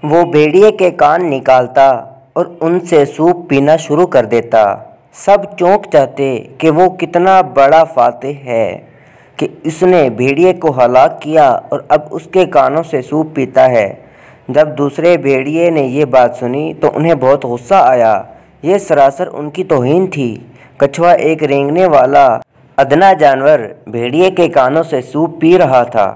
وہ بھیڑیے کے کان نکالتا اور ان سے سوپ پینا شروع کر دیتا۔ سب چونک جاتے کہ وہ کتنا بڑا فاتح ہے کہ اس نے بھیڑیے کو ہلاک کیا اور اب اس کے کانوں سے سوپ پیتا ہے۔ جب دوسرے بھیڑیے نے یہ بات سنی تو انہیں بہت غصہ آیا۔ یہ سراسر ان کی توہین تھی۔ کچھوا ایک رینگنے والا ادنا جانور بھیڑیے کے کانوں سے سوپ پی رہا تھا۔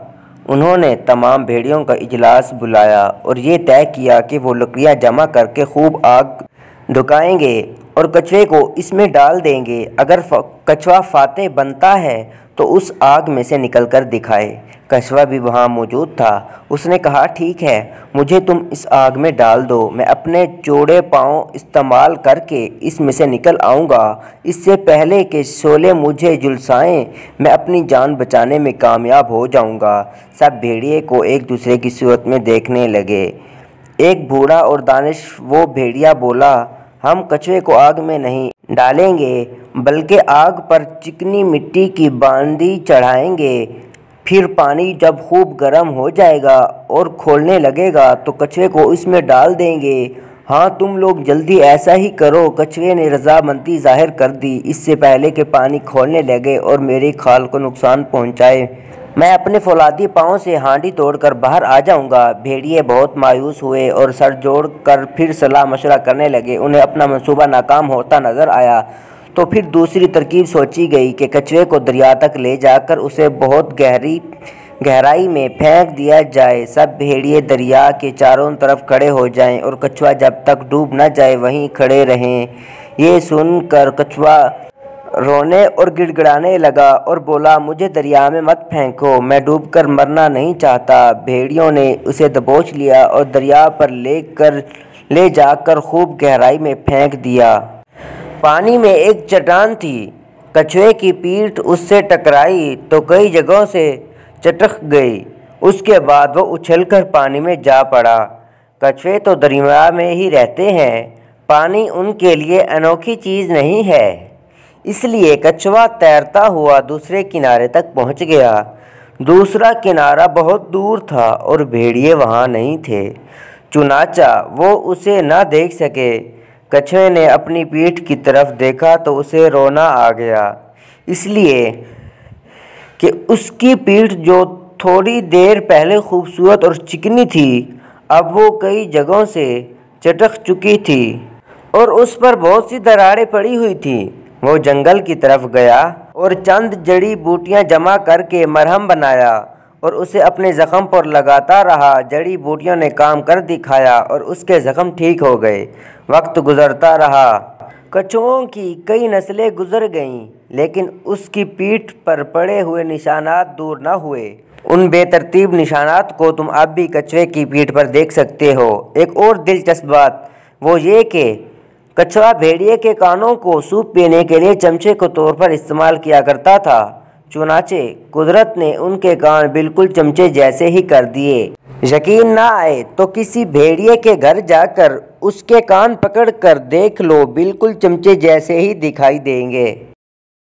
انہوں نے تمام بھیڑیوں کا اجلاس بلایا اور یہ طے کیا کہ وہ لکڑیاں جمع کر کے خوب آگ دھکائیں گے اور کچھوے کو اس میں ڈال دیں گے۔ اگر کچھوا فاتح بنتا ہے تو اس آگ میں سے نکل کر دکھائے۔ کچھوا بھی وہاں موجود تھا۔ اس نے کہا، ٹھیک ہے، مجھے تم اس آگ میں ڈال دو، میں اپنے چوڑے پاؤں استعمال کر کے اس میں سے نکل آؤں گا۔ اس سے پہلے کہ شعلے مجھے جھلسائیں میں اپنی جان بچانے میں کامیاب ہو جاؤں گا۔ سب بھیڑیے کو ایک دوسرے کی صورت میں دیکھنے لگے۔ ایک بوڑھا اور دانشور بھیڑیا بولا، ہم کچھوے کو آگ میں نہیں ڈالیں گے بلکہ آگ پر چکنی مٹی کی باندی چڑھائیں گے۔ پھر پانی جب خوب گرم ہو جائے گا اور کھولنے لگے گا تو کچھوے کو اس میں ڈال دیں گے۔ ہاں، تم لوگ جلدی ایسا ہی کرو۔ کچھوے نے رضامندی ظاہر کر دی۔ اس سے پہلے کہ پانی کھولنے لگے اور میری کھال کو نقصان پہنچائے، میں اپنے فولادی پاؤں سے ہانڈی توڑ کر باہر آ جاؤں گا۔ بھیڑیے بہت مایوس ہوئے اور سر جوڑ کر پھر صلاح مشورہ کرنے لگے۔ انہیں اپنا منصوبہ ناکام ہوتا نظر آیا تو پھر دوسری ترکیب سوچی گئی کہ کچھوے کو دریا تک لے جا کر اسے بہت گہرائی میں پھینک دیا جائے۔ سب بھیڑیے دریا کے چاروں طرف کھڑے ہو جائیں اور کچھوا جب تک ڈوب نہ جائے وہیں کھڑے رہیں۔ یہ سن کر کچھوا رونے اور گڑ گڑانے لگا اور بولا، مجھے دریا میں مت پھینکو، میں ڈوب کر مرنا نہیں چاہتا۔ بھیڑیوں نے اسے دبوچ لیا اور دریا پر لے جا کر خوب گہرائی میں پھینک دیا۔ پانی میں ایک چٹان تھی۔ کچھوے کی پیٹھ اس سے ٹکرائی تو کئی جگہوں سے چٹخ گئی۔ اس کے بعد وہ اچھل کر پانی میں جا پڑا۔ کچھوے تو دریا میں ہی رہتے ہیں، پانی ان کے لیے انوکھی چیز نہیں ہے۔ اس لیے کچھوا تیرتا ہوا دوسرے کنارے تک پہنچ گیا۔ دوسرا کنارہ بہت دور تھا اور بھیڑیے وہاں نہیں تھے، چنانچہ وہ اسے نہ دیکھ سکے۔ کچھوے نے اپنی پیٹھ کی طرف دیکھا تو اسے رونا آ گیا، اس لیے کہ اس کی پیٹھ جو تھوڑی دیر پہلے خوبصورت اور چکنی تھی اب وہ کئی جگہوں سے چٹخ چکی تھی اور اس پر بہت سی دراڑیں پڑی ہوئی تھیں۔ وہ جنگل کی طرف گیا اور چند جڑی بوٹیاں جمع کر کے مرہم بنایا اور اسے اپنے زخم پر لگاتا رہا۔ جڑی بوٹیوں نے کام کر دکھایا اور اس کے زخم ٹھیک ہو گئے۔ وقت گزرتا رہا، کچھووں کی کئی نسلیں گزر گئیں، لیکن اس کی پیٹھ پر پڑے ہوئے نشانات دور نہ ہوئے۔ ان بے ترتیب نشانات کو تم اب بھی کچھوے کی پیٹھ پر دیکھ سکتے ہو۔ ایک اور دلچسپ بات وہ یہ کہ کچھوا بھیڑیے کے کانوں کو سوپ پینے کے لیے چمچے کے طور پر استعمال کیا کرتا تھا، چنانچہ قدرت نے ان کے کان بالکل چمچے جیسے ہی کر دیے۔ یقین نہ آئے تو کسی بھیڑیے کے گھر جا کر اس کے کان پکڑ کر دیکھ لو، بالکل چمچے جیسے ہی دکھائی دیں گے۔